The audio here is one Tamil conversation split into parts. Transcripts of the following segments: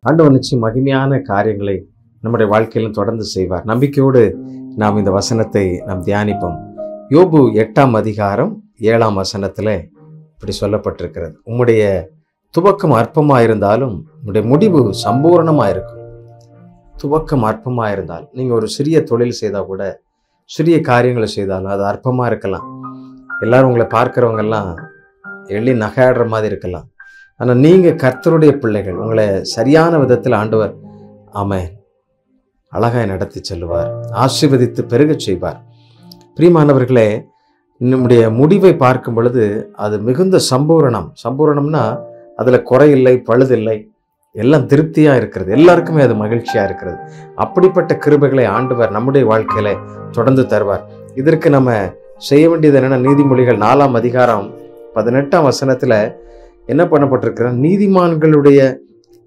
ஆண்டவர் நிச்சயம் மகிமையான காரியங்களை நம்முடைய வாழ்க்கையிலும் தொடர்ந்து செய்வார். நம்பிக்கையோடு நாம் இந்த வசனத்தை நாம் தியானிப்போம். யோபு 8ஆம் அதிகாரம் 7ஆம் வசனத்தில் இப்படி சொல்லப்பட்டிருக்கிறது. உம்முடைய துவக்கம் அற்பமாக இருந்தாலும் உம்முடைய முடிவு சம்பூர்ணமாக இருக்கும். துவக்கம் அற்பமாக இருந்தால், நீங்கள் ஒரு சிறிய தொழில் செய்தால் கூட, சிறிய காரியங்களை செய்தாலும் அது அற்பமாக இருக்கலாம். எல்லாரும் உங்களை பார்க்குறவங்கெல்லாம் எள்ளி நகையாடுற மாதிரி இருக்கலாம். ஆனால் நீங்கள் கர்த்தருடைய பிள்ளைகள். உங்களை சரியான விதத்தில் ஆண்டவர் அழகாய் நடத்தி செல்லுவார், ஆசீர்வதித்து பெருகச் செய்வார். பிரியமானவர்களே, நம்முடைய முடிவை பார்க்கும் பொழுது அது மிகுந்த சம்பூரணம்னா அதில் குறையில்லை, பழுதில்லை, எல்லாம் திருப்தியாக இருக்கிறது, எல்லாருக்குமே அது மகிழ்ச்சியாக இருக்கிறது. அப்படிப்பட்ட கிருபைகளை ஆண்டவர் நம்முடைய வாழ்க்கையில தொடர்ந்து தருவார். இதற்கு நம்ம செய்ய வேண்டியது என்னென்னா, நீதிமொழிகள் 4ஆம் அதிகாரம் 18ஆம் வசனத்தில் என்ன பண்ணப்பட்டிருக்கிற, நீதிமான்களுடைய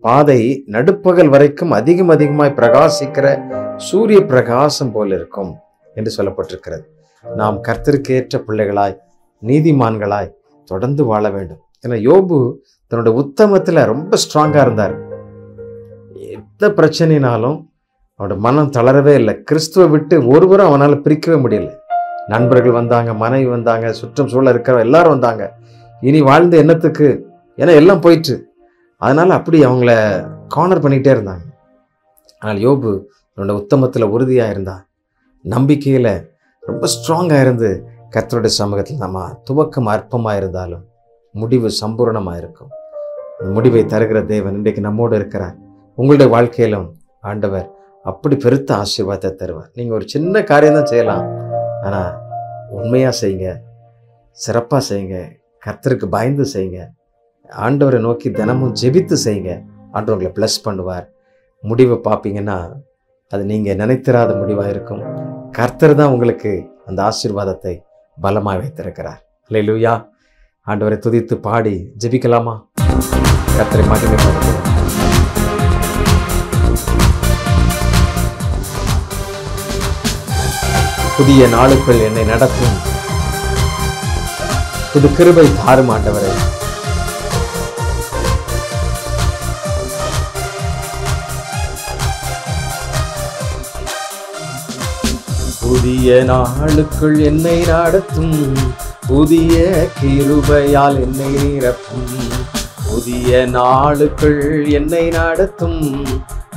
பாதை நடுப்பகல் வரைக்கும் அதிகமாய் பிரகாசிக்கிற சூரிய பிரகாசம் போல இருக்கும் என்று சொல்லப்பட்டிருக்கிறது. நாம் கர்த்தருக்கேற்ற பிள்ளைகளாய், நீதிமான்களாய் தொடர்ந்து வாழ வேண்டும். ஏன்னா யோபு தன்னுடைய உத்தமத்தில் ரொம்ப ஸ்ட்ராங்காக இருந்தார். எந்த பிரச்சனைனாலும் அவனோட மனம் தளரவே இல்லை. கிறிஸ்துவை விட்டு ஒருவரும் அவனால் பிரிக்கவே முடியல. நண்பர்கள் வந்தாங்க, மனைவி வந்தாங்க, சுற்றம் சூழல் இருக்கிற எல்லாரும் வந்தாங்க. இனி வாழ்ந்த எண்ணத்துக்கு, ஏன்னா எல்லாம் போயிட்டு, அதனால் அப்படி அவங்கள கார்னர் பண்ணிகிட்டே இருந்தாங்க. ஆனால் யோபு அவனோட உத்தமத்தில் உறுதியாக இருந்தான். நம்பிக்கையில் ரொம்ப ஸ்ட்ராங்காக இருந்து கர்த்தருடைய சமூகத்தில் நம்ம துவக்கம் அற்பமாக இருந்தாலும் முடிவு சம்பூர்ணமாக இருக்கும். முடிவை தருகிற தேவன் இன்றைக்கு நம்மோடு இருக்கிறார். உங்களுடைய வாழ்க்கையிலும் ஆண்டவர் அப்படி பெருத்த ஆசீர்வாதத்தை தருவார். நீங்கள் ஒரு சின்ன காரியம் தான் செய்யலாம், ஆனால் உண்மையாக செய்யுங்க, சிறப்பாக செய்யுங்க, கர்த்தருக்கு பயந்து செய்யுங்க, ஆண்டவரை நோக்கி தினமும் ஜெபித்து செய்யுங்க. ஆண்டவர் உங்களை ப்ளஸ் பண்ணுவார். முடிவை பார்ப்பீங்கன்னா அது நீங்கள் நினைத்திராத முடிவாக இருக்கும். கர்த்தர் தான் உங்களுக்கு அந்த ஆசீர்வாதத்தை பலமாக வைத்திருக்கிறார். அல்லேலூயா. ஆண்டவரை துதித்து பாடி ஜெபிக்கலாமா? கர்த்தரை மகிமைப்படுத்துவோம். புதிய நாளுக்குள் என்னை நடத்தும் புது கிருபை தாரும் ஆண்டவரே. புதிய நாளுக்குள் என்னை நடத்தும் புதிய கிருபையால் என்னை நிரப்பும். புதிய நாளுக்குள் என்னை நடத்தும்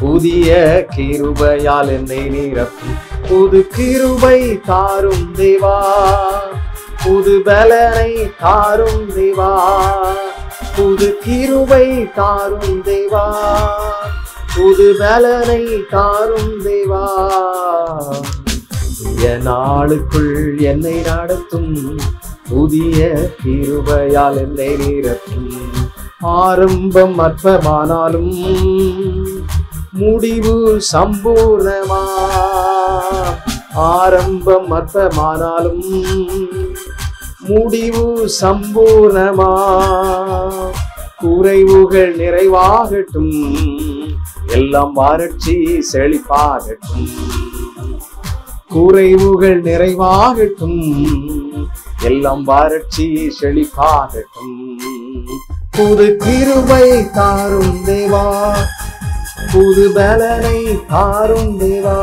புதிய கிருபையால் என்னை நிரப்பும். புது கிருபை தாரும் தேவா, புது பலனை தாரும் தேவா, புது கிருபை தாரும் தேவா, புது பலனை தாரும் தேவா. புதிய நாளுக்குள் என்னை நடத்தும் புதிய கிருபையால் என்னை நிரப்பும். ஆரம்பம் அற்பமானாலும் முடிவு சம்பூர்ணமா. ஆரம்பம் அற்பமானாலும் முடிவு சம்பூர்ணமா. குறைவுகள் நிறைவாகட்டும், எல்லாம் வறட்சி செழிப்பாகட்டும். குறைவுகள் நிறைவாகட்டும், எல்லாம் வறட்சி செழிப்பாகட்டும். புது கிருபை தாரும் தேவா, புது பலனை தாரும் தேவா,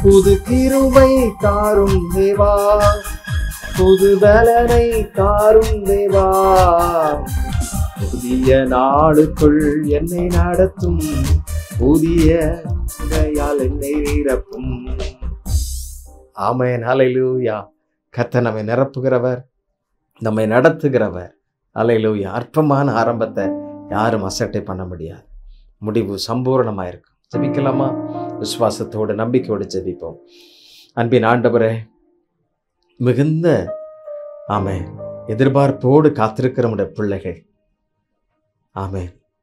புது கிருபை தாரும் தேவா, புது பலனை தாரும் தேவா. புதிய நாளுக்குள் என்னை நடத்தும் புதிய கிருபையால் என்னை நிரப்பும். ஆமென். ஹல்லேலூயா. கர்த்தர் நம்மை நிரப்புகிறவர், நம்மை நடத்துகிறவர். ஹல்லேலூயா. அற்பமான ஆரம்பத்தை யாரும் அசட்டை பண்ண முடியாது. முடிவு சம்பூர்ணமாக இருக்கும். ஜெபிக்கலாமா? விசுவாசத்தோடு நம்பிக்கையோடு ஜெபிப்போம். அன்பின் ஆண்டவரே, மிகுந்த எதிர்பார்ப்போடு காத்திருக்கிற நம்முடைய பிள்ளைகள்,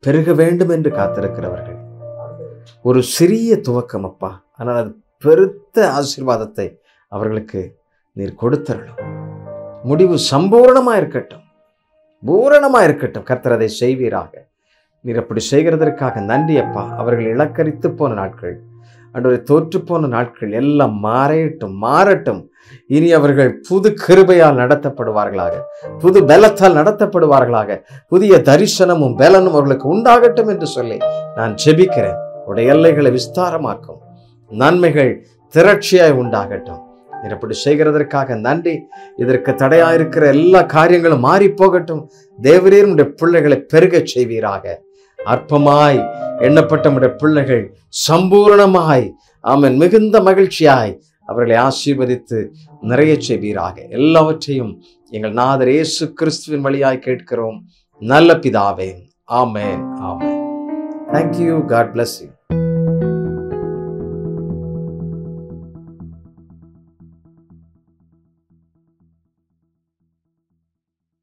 பெருக வேண்டும் என்று காத்திருக்கிறவர்கள், ஒரு சிறிய துவக்கம் அப்பா, ஆனால் அது பெருத்த ஆசீர்வாதத்தை அவர்களுக்கு நீர் கொடுத்தரணும். முடிவு சம்பூர்ணமாக இருக்கட்டும், பூரணமாக இருக்கட்டும். கர்த்தர் அதை செய்வீராக. நீர் அப்படி செய்கிறதற்காக நன்றி அப்பா. அவர்கள் இலக்கரித்து போன நாட்கள், ஆண்டவரே தோற்று போன நாட்கள் எல்லாம் மாறட்டும். இனி அவர்கள் புது கிருபையால் நடத்தப்படுவார்களாக, புது பலத்தால் நடத்தப்படுவார்களாக, புதிய தரிசனமும் பலனும் அவர்களுக்கு உண்டாகட்டும் என்று சொல்லி நான் ஜெபிக்கிறேன். உடைய எல்லைகளை விஸ்தாரமாக்கும், நன்மைகள் திரட்சியாய் உண்டாகட்டும். இப்படி செய்கிறதற்காக நன்றி. இதற்கு தடையாயிருக்கிற எல்லா காரியங்களும் மாறி போகட்டும். தேவரீர் உடைய பிள்ளைகளை பெருகச் செய்வீராக. அற்பமாய் எண்ணப்பட்ட உடைய பிள்ளைகள் சம்பூர்ணமாய், ஆமென், மிகுந்த மகிழ்ச்சியாய் அவர்களை ஆசீர்வதித்து நிறைய செய்வீராக. எல்லாவற்றையும் எங்கள் நாதர் இயேசு கிறிஸ்துவின் வழியாய் கேட்கிறோம் நல்ல பிதாவே. ஆமென், ஆமென். Thank you. God bless you.